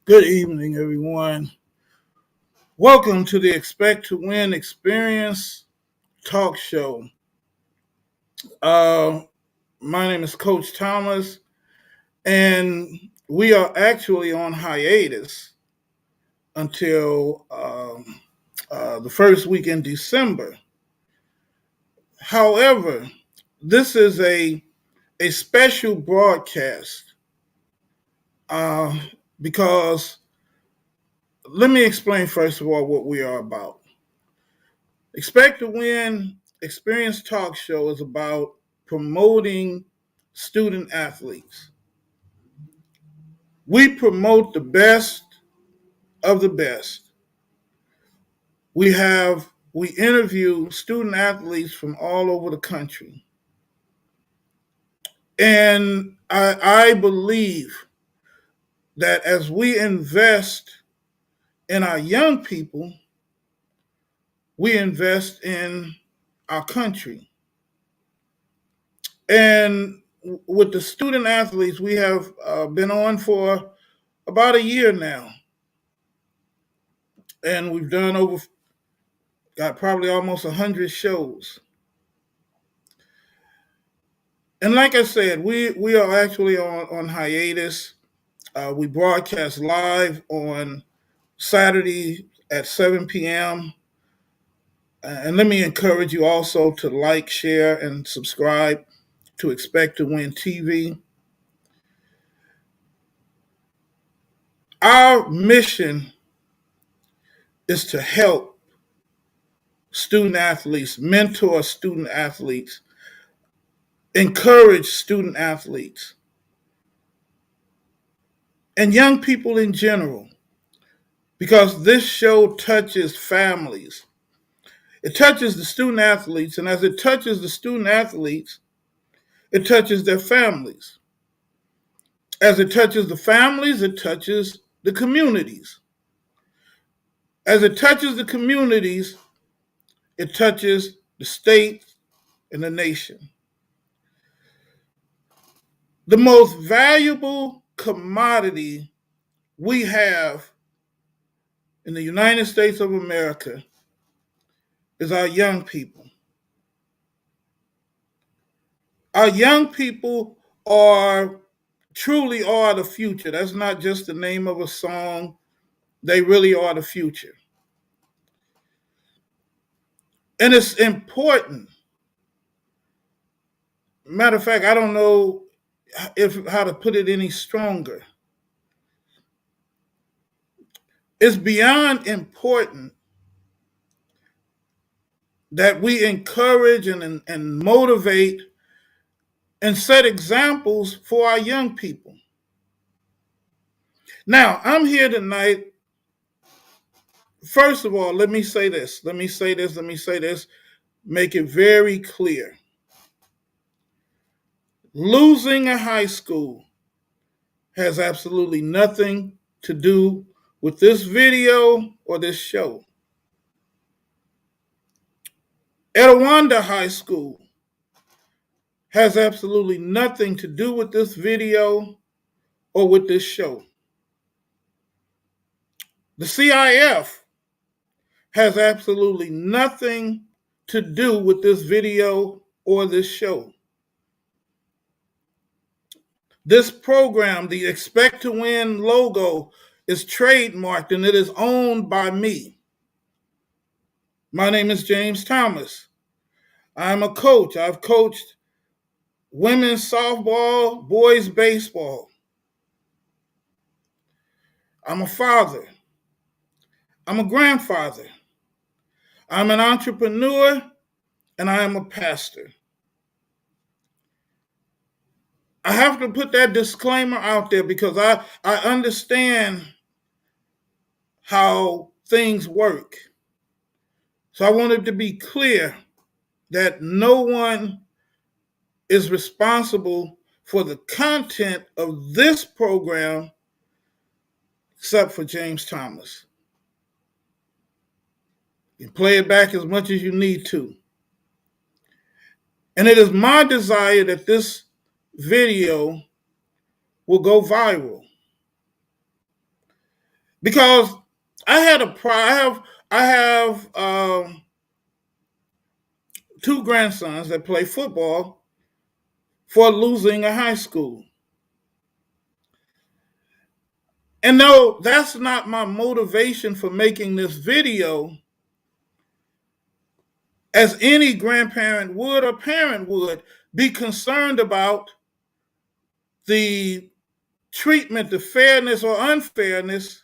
Good evening, everyone. Welcome to the Expect to Win Experience talk show. Uh, my name is Coach Thomas, and we are actually on hiatus until the first week in December. However, this is a special broadcast uh, because let me explain first of all what we are about. Expect to Win Experience Talk Show is about promoting student athletes. We promote the best of the best. We interview student athletes from all over the country. And I believe that as we invest in our young people, we invest in our country. And with the student athletes, we have been on for about a year now. And we've got probably almost 100 shows. And like I said, we are actually on hiatus. We broadcast live on Saturday at 7 p.m. And let me encourage you also to like, share, and subscribe to Expect to Win TV. Our mission is to help student athletes, mentor student athletes, encourage student athletes, and young people in general, because this show touches families. It touches the student athletes, and as it touches the student athletes, it touches their families. As it touches the families, it touches the communities. As it touches the communities, it touches the state and the nation. The most valuable commodity we have in the United States of America is our young people. Our young people truly are the future. That's not just the name of a song. They really are the future. And it's important. Matter of fact, I don't know how to put it any stronger. It's beyond important that we encourage and motivate and set examples for our young people. Now, I'm here tonight. First of all, let me say this. Make it very clear. Losing a high school has absolutely nothing to do with this video or this show. Etiwanda High School has absolutely nothing to do with this video or with this show. The CIF has absolutely nothing to do with this video or this show. This program, the Expect to Win logo, is trademarked and it is owned by me. My name is James Thomas. I'm a coach. I've coached women's softball, boys baseball. I'm a father. I'm a grandfather. I'm an entrepreneur, and I am a pastor. I have to put that disclaimer out there because I understand how things work. So I wanted to be clear that no one is responsible for the content of this program except for James Thomas. You can play it back as much as you need to. And it is my desire that this video will go viral. because I had a I have two grandsons that play football for losing a high school. And no, that's not my motivation for making this video, as any grandparent would or parent would be concerned about the treatment, the fairness or unfairness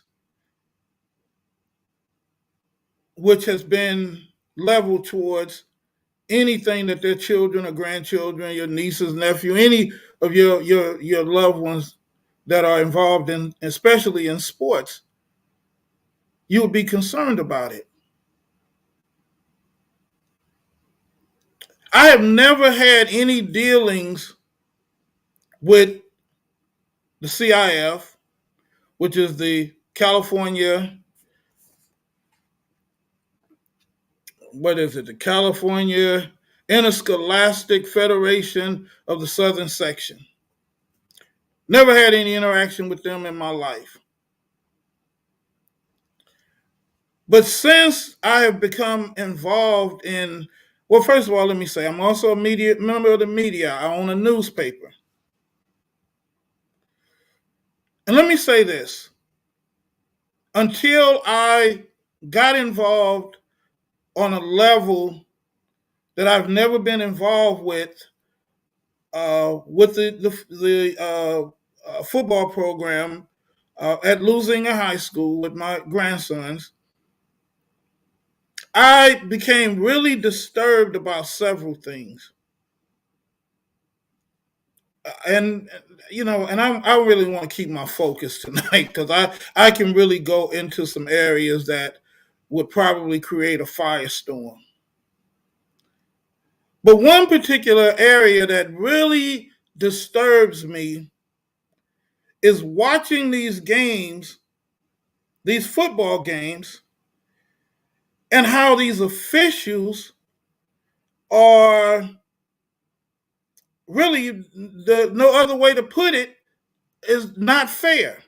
which has been leveled towards anything that their children or grandchildren, your nieces, nephew, any of your loved ones that are involved in, especially in sports, you would be concerned about it. I have never had any dealings with the CIF, which is the California, what is it? The California Interscholastic Federation of the Southern Section. Never had any interaction with them in my life. But since I have become involved in, well, first of all, let me say, I'm also a member of the media. I own a newspaper. And let me say this. Until I got involved on a level that I've never been involved with the football program at Losing High School with my grandsons, I became really disturbed about several things. And I really want to keep my focus tonight because I can really go into some areas that would probably create a firestorm. But one particular area that really disturbs me is watching these games, these football games, and how these officials are really, no other way to put it, is not fair.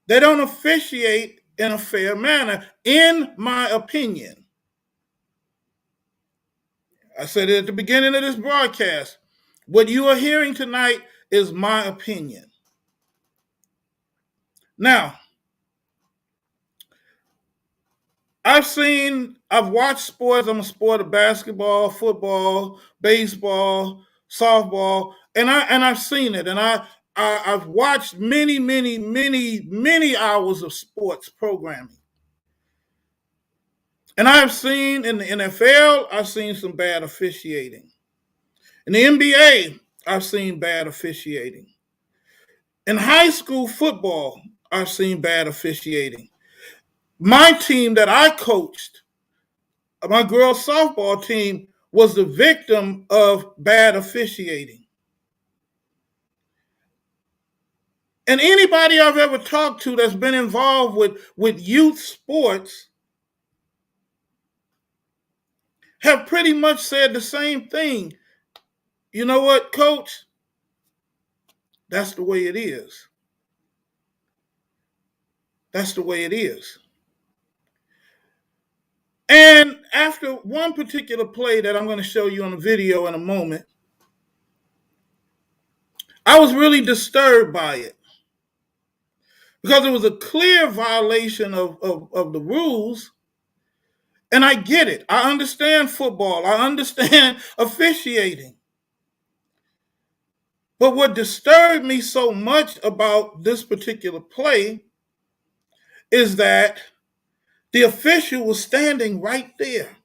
They don't officiate in a fair manner, in my opinion. I said it at the beginning of this broadcast. What you are hearing tonight is my opinion. Now, I've watched sports. I'm a sport of basketball, football, baseball, softball, and I've seen it. And I've watched many hours of sports programming. And I've seen in the NFL, I've seen some bad officiating. In the NBA, I've seen bad officiating. In high school football, I've seen bad officiating. My team that I coached, my girls' softball team, was the victim of bad officiating. And anybody I've ever talked to that's been involved with youth sports have pretty much said the same thing. You know what, coach? That's the way it is. That's the way it is. And after one particular play that I'm going to show you on a video in a moment, I was really disturbed by it because it was a clear violation of the rules. And I get it. I understand football. I understand officiating. But what disturbed me so much about this particular play is that the official was standing right there.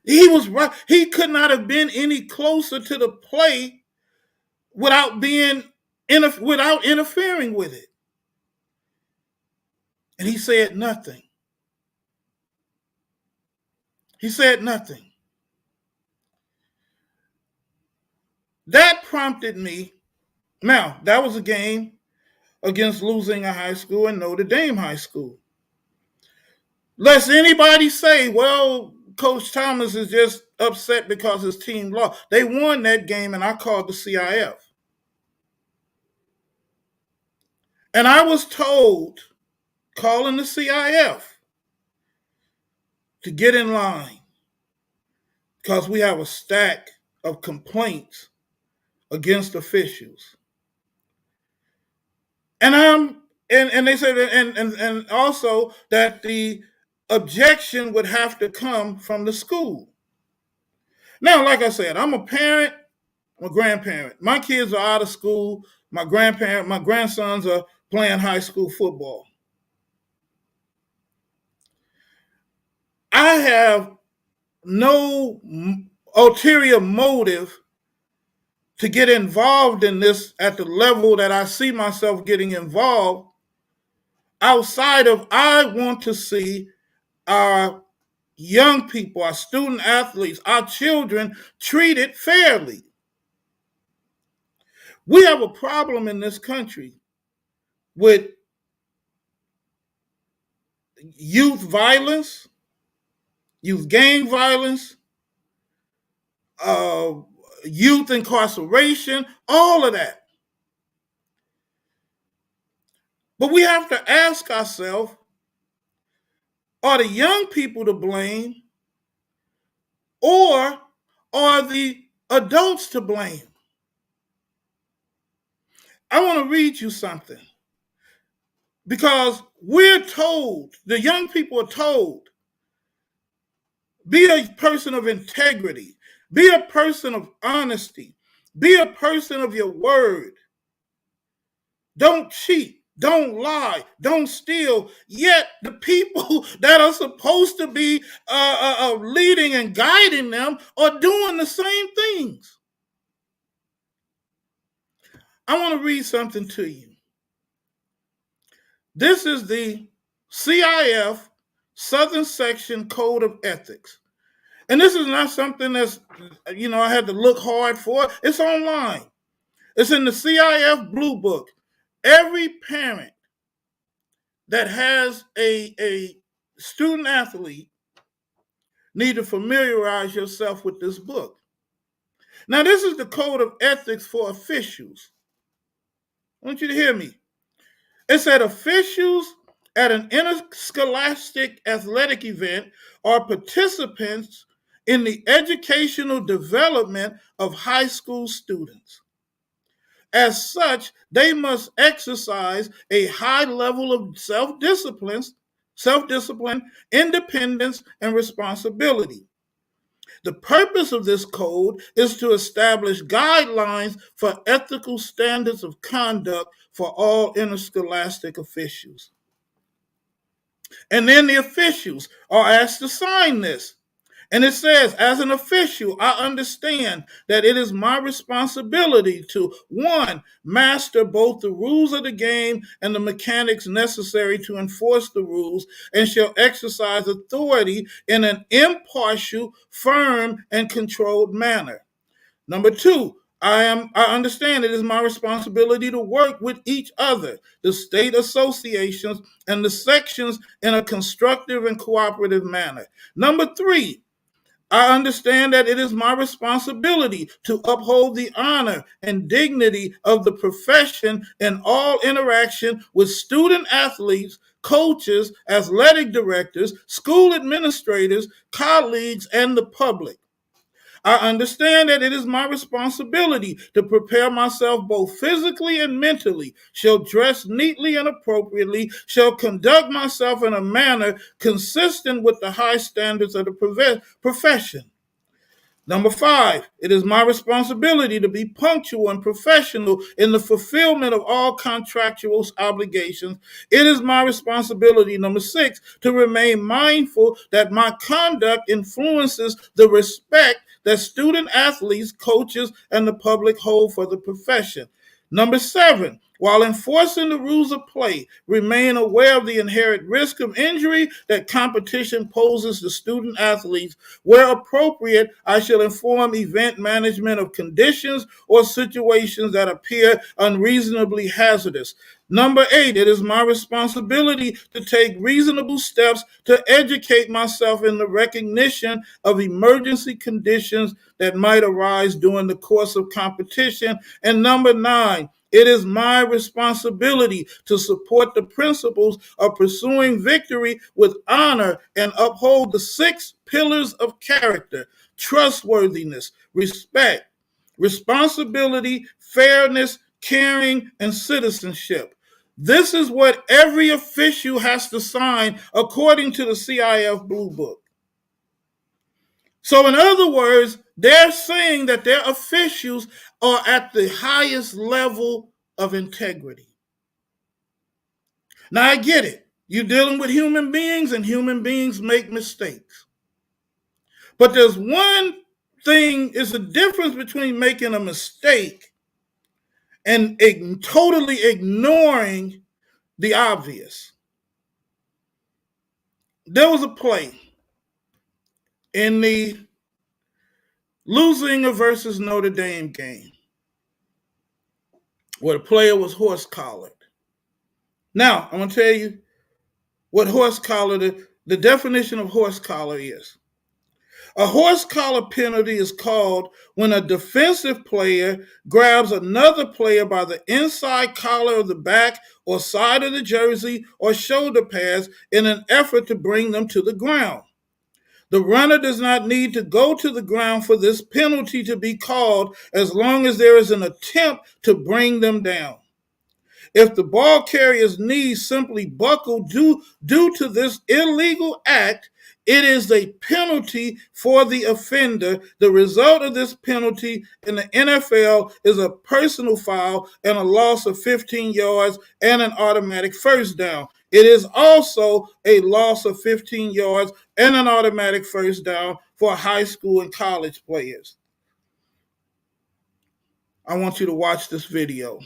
He was right. He could not have been any closer to the play without without interfering with it. And he said nothing. He said nothing. That prompted me. Now, that was a game against Losing High School and Notre Dame High School. Lest anybody say, well, Coach Thomas is just upset because his team lost. They won that game, and I called the CIF. And I was told, calling the CIF, to get in line because we have a stack of complaints against officials. And they said, and also that the objection would have to come from the school. Now, like I said, I'm a parent, I'm a grandparent. My kids are out of school. My grandsons are playing high school football. I have no ulterior motive to get involved in this at the level that I see myself getting involved, outside of I want to see our young people, our student athletes, our children treated fairly. We have a problem in this country with youth violence, youth gang violence, uh, youth incarceration, all of that. But we have to ask ourselves, are the young people to blame, or are the adults to blame? I want to read you something, because we're told, the young people are told, be a person of integrity, be a person of honesty, be a person of your word. Don't cheat, don't lie, don't steal. Yet the people that are supposed to be leading and guiding them are doing the same things. I want to read something to you. This is the CIF Southern Section Code of Ethics. And this is not something that's, I had to look hard for. It's online. It's in the CIF Blue Book. Every parent that has a student athlete need to familiarize yourself with this book. Now, this is the Code of Ethics for officials. I want you to hear me. It said officials at an interscholastic athletic event are participants in the educational development of high school students. As such, they must exercise a high level of self-discipline, independence, and responsibility. The purpose of this code is to establish guidelines for ethical standards of conduct for all interscholastic officials. And then the officials are asked to sign this. And it says, as an official, I understand that it is my responsibility to, one, master both the rules of the game and the mechanics necessary to enforce the rules, and shall exercise authority in an impartial, firm, and controlled manner. Number two, I understand it is my responsibility to work with each other, the state associations, and the sections in a constructive and cooperative manner. Number three, I understand that it is my responsibility to uphold the honor and dignity of the profession in all interaction with student athletes, coaches, athletic directors, school administrators, colleagues, and the public. I understand that it is my responsibility to prepare myself both physically and mentally, shall dress neatly and appropriately, shall conduct myself in a manner consistent with the high standards of the profession. Number five, it is my responsibility to be punctual and professional in the fulfillment of all contractual obligations. It is my responsibility, number six, to remain mindful that my conduct influences the respect that student athletes, coaches, and the public hold for the profession. Number seven, while enforcing the rules of play, remain aware of the inherent risk of injury that competition poses to student athletes. Where appropriate, I shall inform event management of conditions or situations that appear unreasonably hazardous. Number eight, it is my responsibility to take reasonable steps to educate myself in the recognition of emergency conditions that might arise during the course of competition. And number nine, It is my responsibility to support the principles of pursuing victory with honor and uphold the 6 pillars of character: trustworthiness, respect, responsibility, fairness, caring, and citizenship. This is what every official has to sign according to the CIF Blue Book. So, in other words, they're saying that their officials are at the highest level of integrity. Now, I get it. You're dealing with human beings, and human beings make mistakes. But there's one thing, is a difference between making a mistake and totally ignoring the obvious. There was a play in the Louisiana versus Notre Dame game where the player was horse collared. Now, I'm going to tell you what horse collar, the definition of horse collar is. A horse collar penalty is called when a defensive player grabs another player by the inside collar of the back or side of the jersey or shoulder pads in an effort to bring them to the ground. The runner does not need to go to the ground for this penalty to be called as long as there is an attempt to bring them down. If the ball carrier's knees simply buckle due to this illegal act, it is a penalty for the offender. The result of this penalty in the NFL is a personal foul and a loss of 15 yards and an automatic first down. It is also a loss of 15 yards and an automatic first down for high school and college players. I want you to watch this video.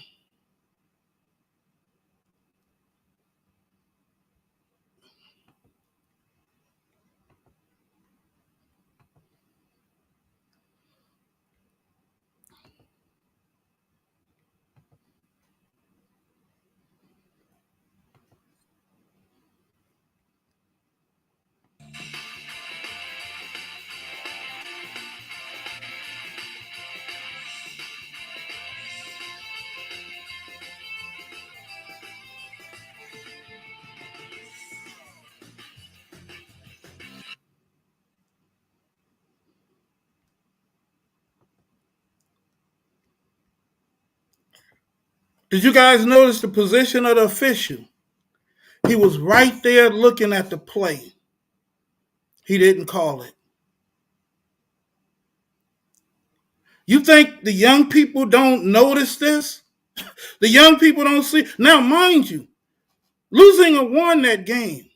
Did you guys notice the position of the official? He was right there looking at the play. He didn't call it. You think the young people don't notice this? The young people don't see. Now, mind you, Louisiana won that game.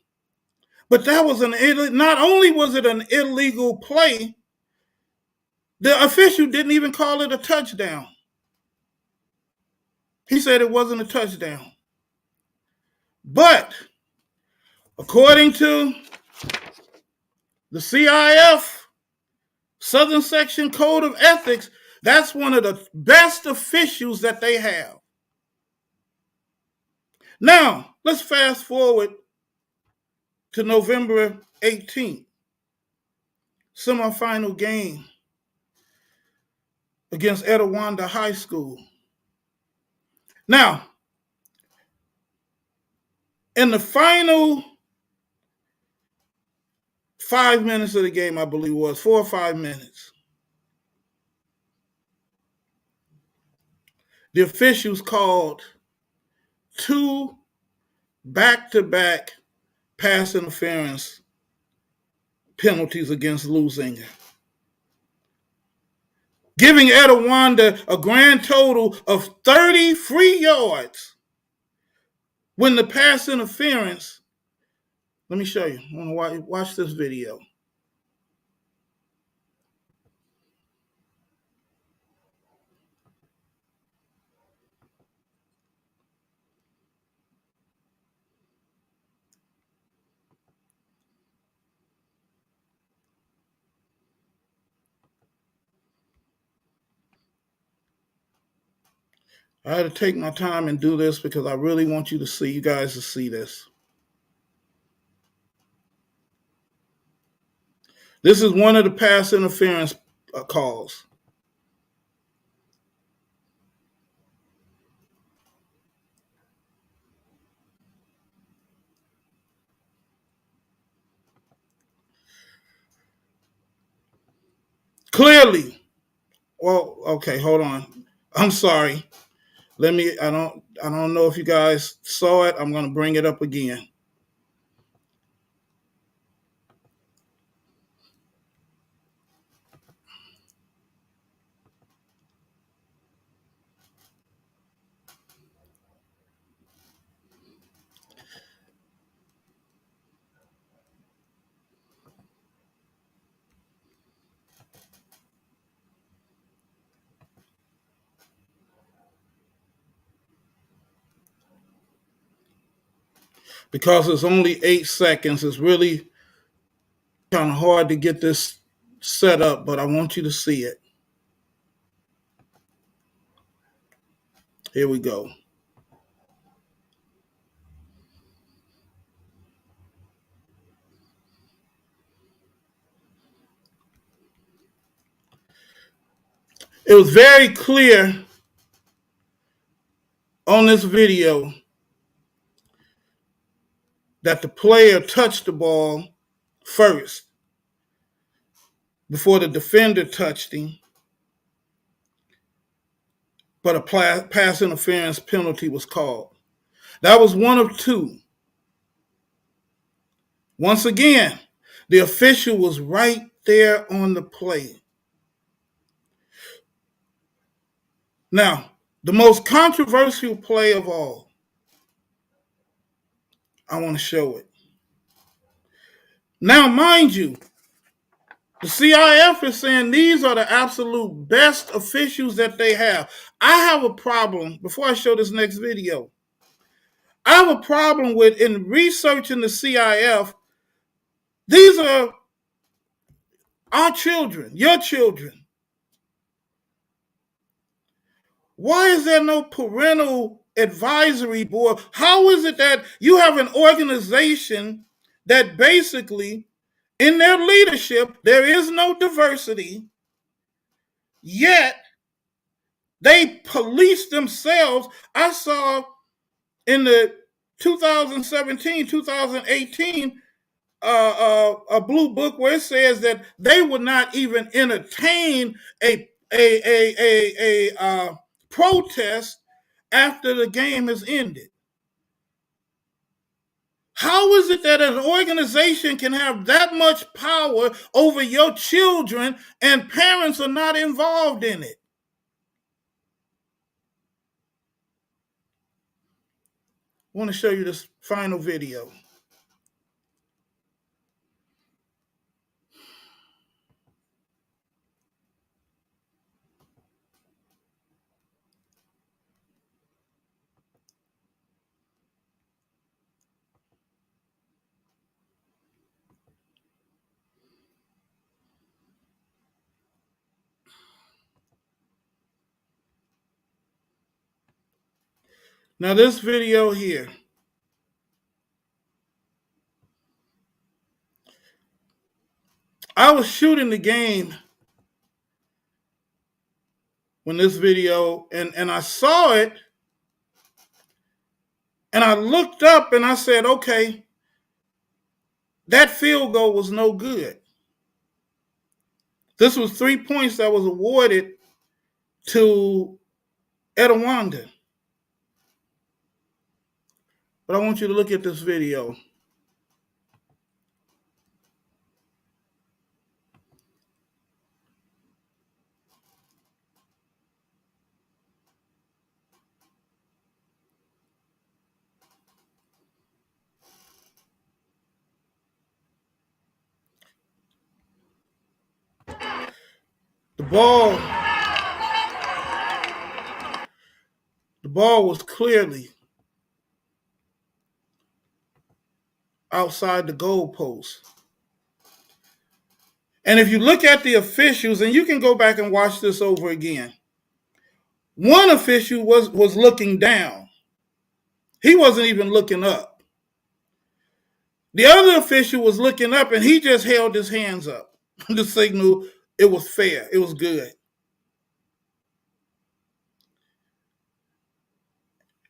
But that was not only was it an illegal play, the official didn't even call it a touchdown. He said it wasn't a touchdown. But according to the CIF Southern Section Code of Ethics, that's one of the best officials that they have. Now, let's fast forward to November 18th, semifinal game against Etiwanda High School. Now, in the final 5 minutes of the game, I believe it was 4 or 5 minutes, the officials called 2 back-to-back pass interference penalties against Louisiana, giving Etiwanda a grand total of 30 free yards when the pass interference, let me show you. I want to watch this video. I had to take my time and do this because I really want you guys to see this. This is one of the pass interference calls. Clearly, well, okay, hold on. I'm sorry. I don't know if you guys saw it. I'm going to bring it up again. Because it's only 8 seconds, it's really kind of hard to get this set up, but I want you to see it. Here we go. It was very clear on this video that the player touched the ball first before the defender touched him, but a pass interference penalty was called. That was one of two. Once again, the official was right there on the play. Now, the most controversial play of all, I want to show it. Now, mind you, the CIF is saying these are the absolute best officials that they have. I have a problem, before I show this next video, I have a problem with, in researching the CIF, these are our children, your children. Why is there no parental advisory board? How is it that you have an organization that basically, in their leadership, there is no diversity, yet they police themselves? I saw in the 2017, 2018 a blue book where it says that they would not even entertain a protest after the game has ended. How is it that an organization can have that much power over your children and parents are not involved in it? I want to show you this final video. Now, this video here, I was shooting the game when this video, and I saw it, and I looked up and I said, okay, that field goal was no good. This was 3 points that was awarded to Etiwanda. But I want you to look at this video. The ball was clearly outside the goalpost. And if you look at the officials, and you can go back and watch this over again, one official was looking down. He wasn't even looking up. The other official was looking up, and he just held his hands up to signal it was fair, it was good.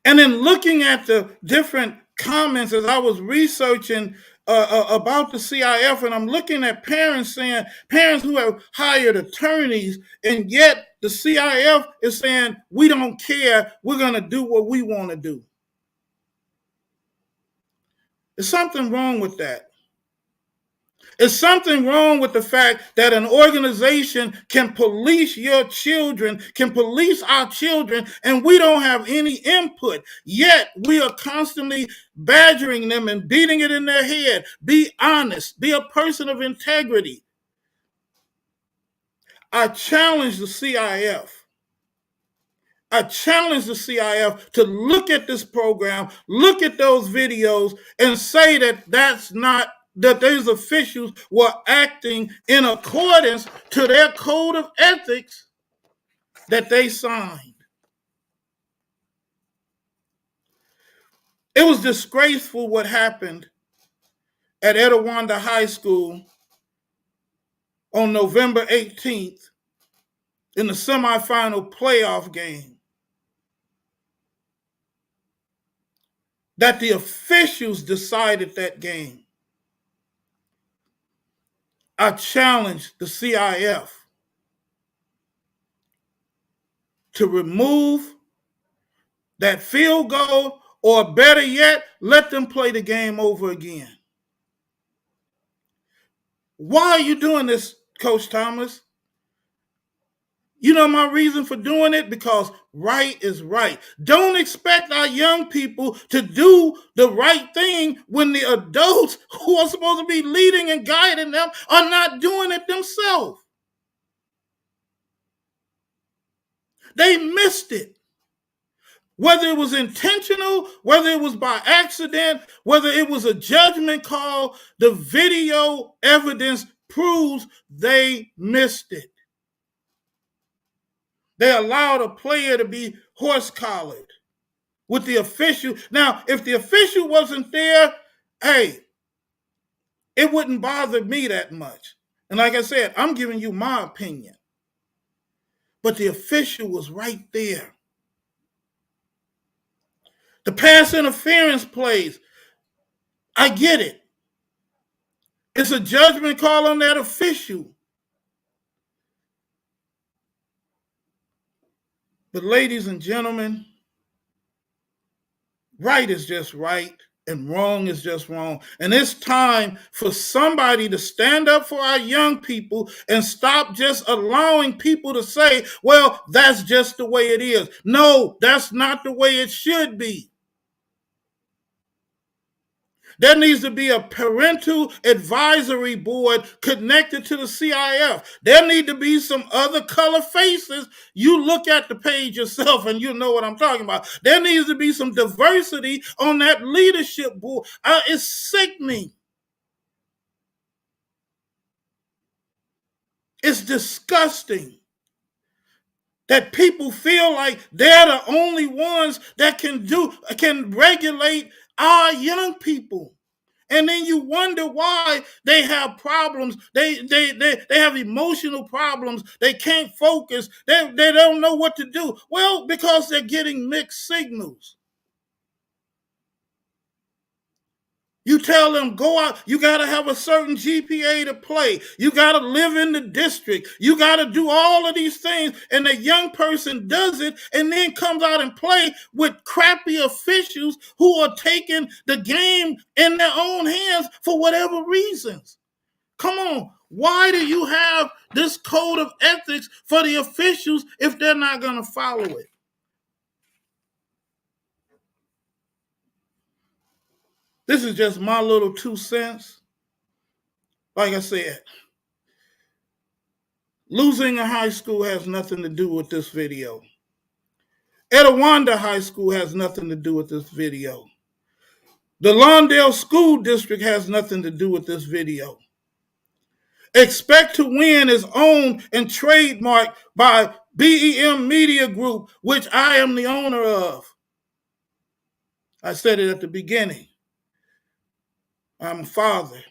And then looking at the different comments as I was researching about the CIF, and I'm looking at parents who have hired attorneys, and yet the CIF is saying, we don't care, we're going to do what we want to do. There's something wrong with that. There's something wrong with the fact that an organization can police your children, can police our children, and we don't have any input. Yet we are constantly badgering them and beating it in their head. Be honest. Be a person of integrity. I challenge the CIF. I challenge the CIF to look at this program, look at those videos, and say that these officials were acting in accordance to their code of ethics that they signed. It was disgraceful what happened at Etiwanda High School on November 18th in the semifinal playoff game. That the officials decided that game. I challenge the CIF to remove that field goal, or better yet, let them play the game over again. Why are you doing this, Coach Thomas? You know my reason for doing it? Because right is right. Don't expect our young people to do the right thing when the adults who are supposed to be leading and guiding them are not doing it themselves. They missed it. Whether it was intentional, whether it was by accident, whether it was a judgment call, the video evidence proves they missed it. They allowed a player to be horse-collared with the official. Now, if the official wasn't there, hey, it wouldn't bother me that much. And like I said, I'm giving you my opinion. But the official was right there. The pass interference plays, I get it. It's a judgment call on that official. But ladies and gentlemen, right is just right and wrong is just wrong. And it's time for somebody to stand up for our young people and stop just allowing people to say, well, that's just the way it is. No, that's not the way it should be. There needs to be a parental advisory board connected to the CIF. There need to be some other color faces. You look at the page yourself and you know what I'm talking about. There needs to be some diversity on that leadership board. It's sickening. It's disgusting that people feel like they're the only ones that can regulate our young people. And then you wonder why they have problems. They have emotional problems. They can't focus. They don't know what to do. Well, because they're getting mixed signals. You tell them, go out, you got to have a certain GPA to play. You got to live in the district. You got to do all of these things. And the young person does it and then comes out and play with crappy officials who are taking the game in their own hands for whatever reasons. Come on. Why do you have this code of ethics for the officials if they're not going to follow it? This is just my little 2 cents. Like I said, losing a high school has nothing to do with this video. Etiwanda High School has nothing to do with this video. The Lawndale School District has nothing to do with this video. Expect to Win is owned and trademarked by BEM Media Group, which I am the owner of. I said it at the beginning. I'm a father,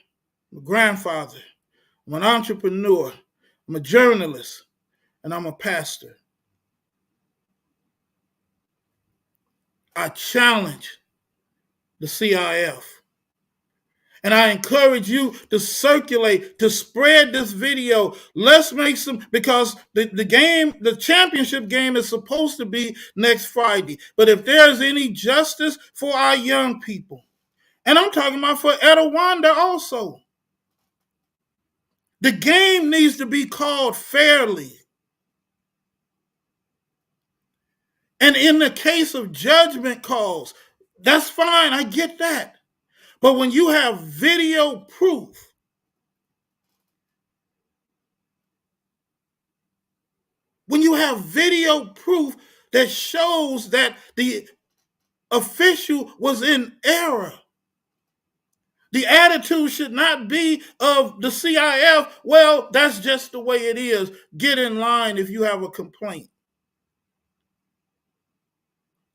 I'm a grandfather, I'm an entrepreneur, I'm a journalist, and I'm a pastor. I challenge the CIF. And I encourage you to circulate, to spread this video. Let's make some, because the championship game is supposed to be next Friday. But if there's any justice for our young people, and I'm talking about for Etiwanda also, the game needs to be called fairly. And in the case of judgment calls, that's fine, I get that. But when you have video proof, that shows that the official was in error, the attitude should not be of the CIF, well, that's just the way it is. Get in line if you have a complaint.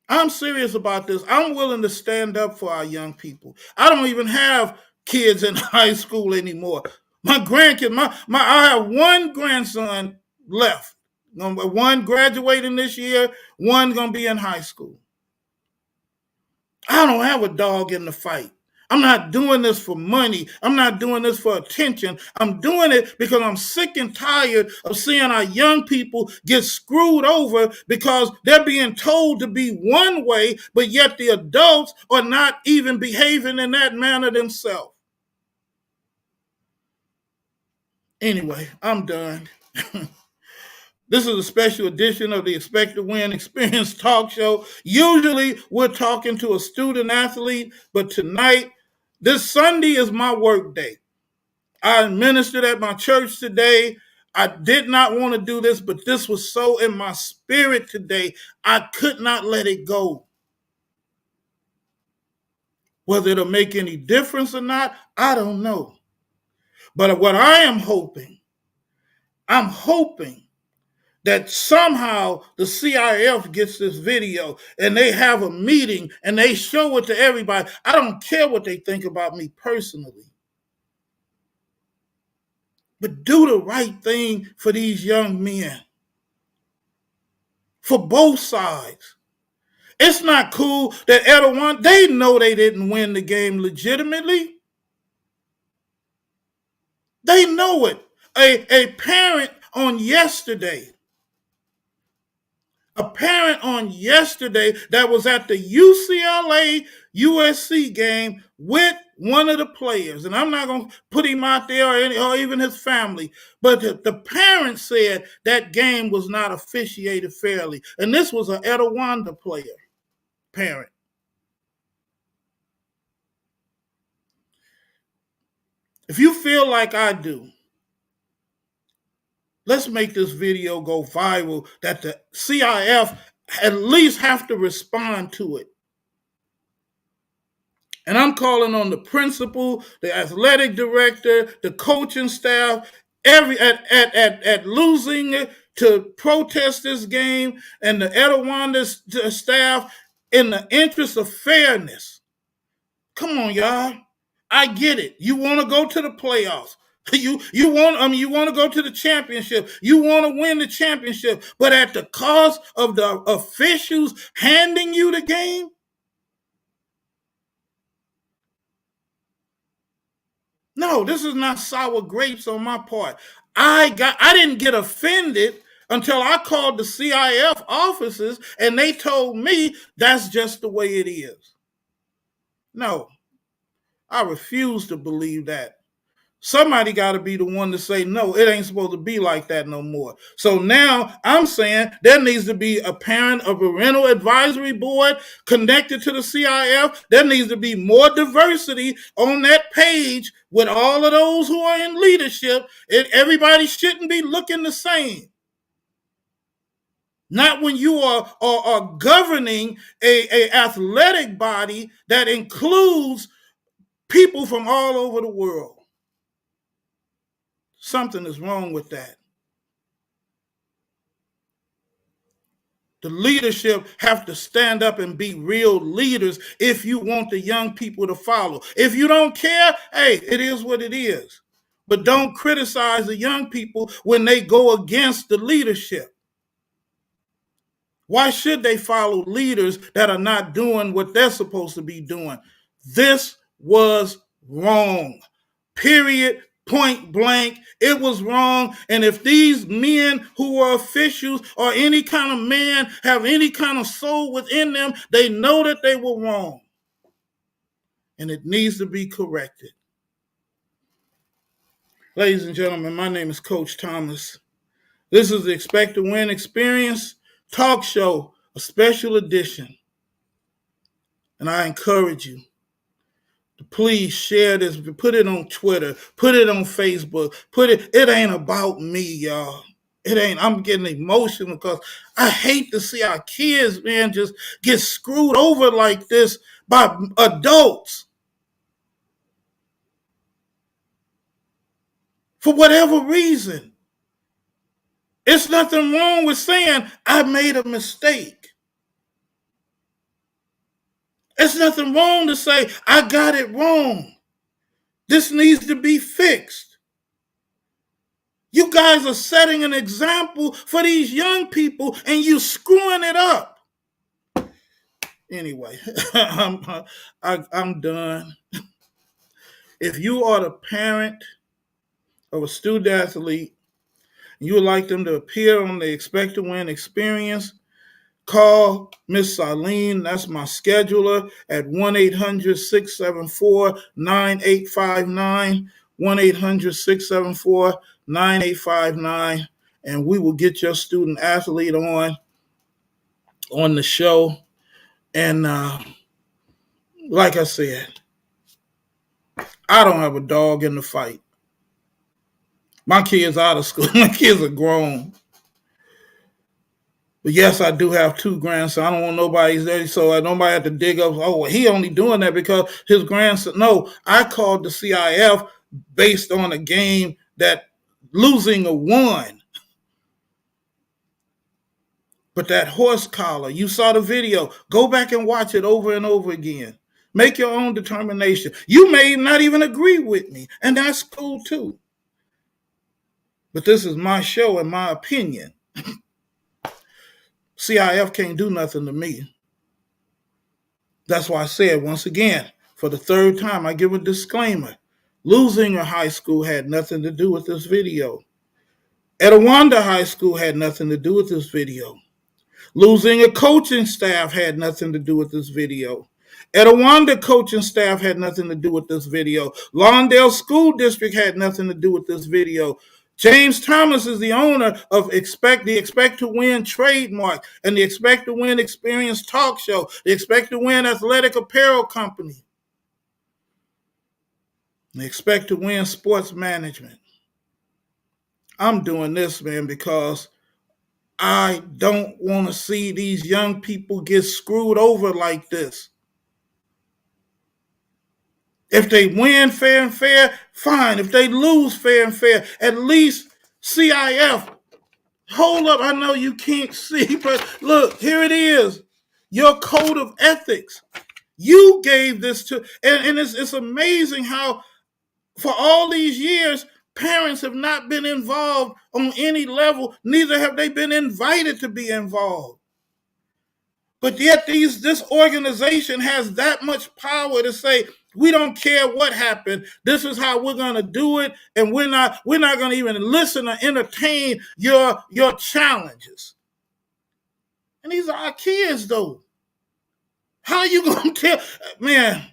I'm serious about this. I'm willing to stand up for our young people. I don't even have kids in high school anymore. My grandkids, I have one grandson left. One graduating this year, one gonna be in high school. I don't have a dog in the fight. I'm not doing this for money. I'm not doing this for attention. I'm doing it because I'm sick and tired of seeing our young people get screwed over because they're being told to be one way, but yet the adults are not even behaving in that manner themselves. Anyway, I'm done. This is a special edition of the Expect to Win Experience Talk Show. Usually we're talking to a student athlete, but tonight, this Sunday is my work day. I ministered at my church today. I did not want to do this, but this was so in my spirit today, I could not let it go. Whether it'll make any difference or not, I don't know. But what I'm hoping that somehow the CIF gets this video and they have a meeting and they show it to everybody. I don't care what they think about me personally. But do the right thing for these young men. For both sides. It's not cool that Etiwanda, they know they didn't win the game legitimately. They know it. A parent on yesterday that was at the UCLA USC game with one of the players, and I'm not going to put him out there or even his family, but the parents said that game was not officiated fairly. And this was an Etiwanda parent. If you feel like I do, let's make this video go viral that the CIF at least have to respond to it. And I'm calling on the principal, the athletic director, the coaching staff, at losing to protest this game, and the Etiwanda staff in the interest of fairness. Come on, y'all. I get it. You want to go to the playoffs. You want to go to the championship. You want to win the championship, but at the cost of the officials handing you the game? No, this is not sour grapes on my part. I didn't get offended until I called the CIF offices and they told me that's just the way it is. No, I refuse to believe that. Somebody got to be the one to say, no, it ain't supposed to be like that no more. So now I'm saying there needs to be a parental advisory board connected to the CIF. There needs to be more diversity on that page with all of those who are in leadership. Everybody shouldn't be looking the same. Not when you are governing a athletic body that includes people from all over the world. Something is wrong with that. The leadership have to stand up and be real leaders if you want the young people to follow. If you don't care, hey, it is what it is. But don't criticize the young people when they go against the leadership. Why should they follow leaders that are not doing what they're supposed to be doing? This was wrong. Period. Point blank. It was wrong. And if these men who are officials or any kind of man have any kind of soul within them, they know that they were wrong. And it needs to be corrected. Ladies and gentlemen, my name is Coach Thomas. This is the Expect to Win Experience Talk Show, a special edition. And I encourage you to please share this, put it on Twitter, put it on Facebook, it ain't about me, y'all. It ain't, I'm getting emotional because I hate to see our kids, man, just get screwed over like this by adults. For whatever reason. It's nothing wrong with saying, I made a mistake. It's nothing wrong to say, I got it wrong. This needs to be fixed. You guys are setting an example for these young people and you screwing it up. Anyway, I'm done. If you are the parent of a student athlete and you would like them to appear on the Expect to Win Experience, call Miss Eileen, that's my scheduler, at 1-800-674-9859, 1-800-674-9859, and we will get your student athlete on the show. And like I said, I don't have a dog in the fight. My kids out of school. My kids are grown. But yes, I do have 2 grandsons. I don't want nobody's there, so nobody had to dig up, oh, well, he only doing that because his grandson. No, I called the CIF based on a game that losing a won. But that horse collar, you saw the video. Go back and watch it over and over again. Make your own determination. You may not even agree with me, and that's cool too. But this is my show and my opinion. CIF can't do nothing to me. That's why I said, once again, for the 3rd time, I give a disclaimer. Losing a high school had nothing to do with this video. Etiwanda High School had nothing to do with this video. Losing a coaching staff had nothing to do with this video. Etiwanda coaching staff had nothing to do with this video. Lawndale School District had nothing to do with this video. James Thomas is the owner of the Expect to Win trademark and the Expect to Win Experience Talk Show, the Expect to Win Athletic Apparel Company, the Expect to Win Sports Management. I'm doing this, man, because I don't want to see these young people get screwed over like this. If they win fair and fair, fine. If they lose fair and fair, at least CIF. Hold up, I know you can't see, but look, here it is. Your code of ethics. You gave this to, and it's amazing how for all these years, parents have not been involved on any level, neither have they been invited to be involved. But yet this organization has that much power to say, we don't care what happened. This is how we're going to do it. And we're not going to even listen or entertain your challenges. And these are our kids, though. How are you going to tell? Man,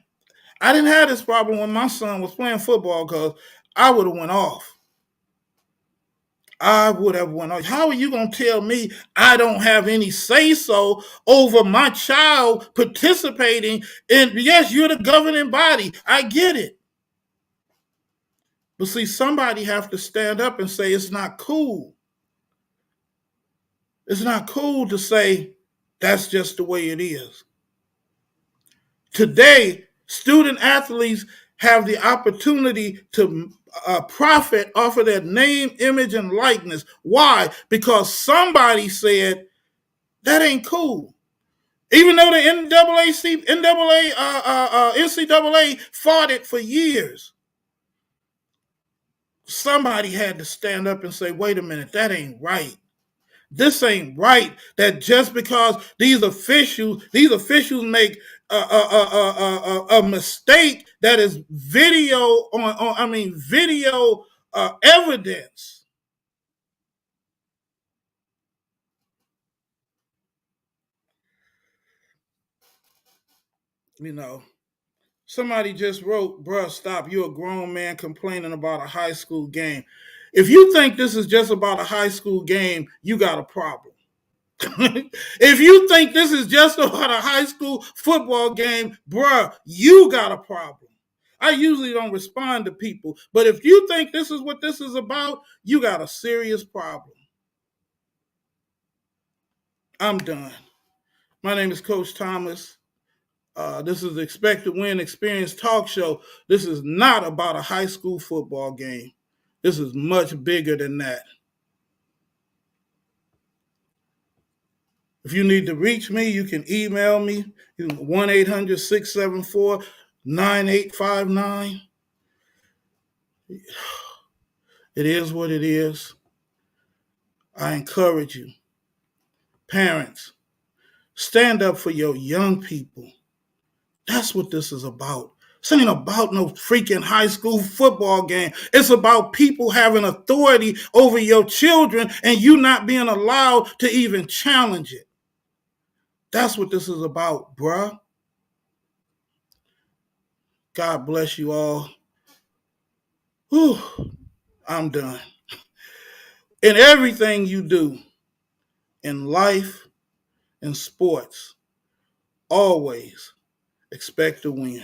I didn't have this problem when my son was playing football because I would have went off. I would have went off. How are you going to tell me I don't have any say-so over my child participating in, yes, you're the governing body. I get it. But see, somebody have to stand up and say it's not cool. It's not cool to say that's just the way it is. Today, student athletes have the opportunity to profit off of their name, image, and likeness. Why? Because somebody said that ain't cool. Even though the NCAA fought it for years, somebody had to stand up and say, wait a minute, that ain't right. This ain't right. That just because these officials make a mistake that is video video evidence. You know, somebody just wrote, bruh, stop. You're a grown man complaining about a high school game. If you think this is just about a high school game, you got a problem. If you think this is just about a high school football game, bruh, you got a problem. I usually don't respond to people, but if you think this is what this is about, you got a serious problem. I'm done. My name is Coach Thomas. This is the Expect to Win Experience Talk Show. This is not about a high school football game. This is much bigger than that. If you need to reach me, you can email me, 1-800-674-9859. It is what it is. I encourage you. Parents, stand up for your young people. That's what this is about. This ain't about no freaking high school football game. It's about people having authority over your children and you not being allowed to even challenge it. That's what this is about, bruh. God bless you all. Whew, I'm done. In everything you do, in life, in sports, always expect to win.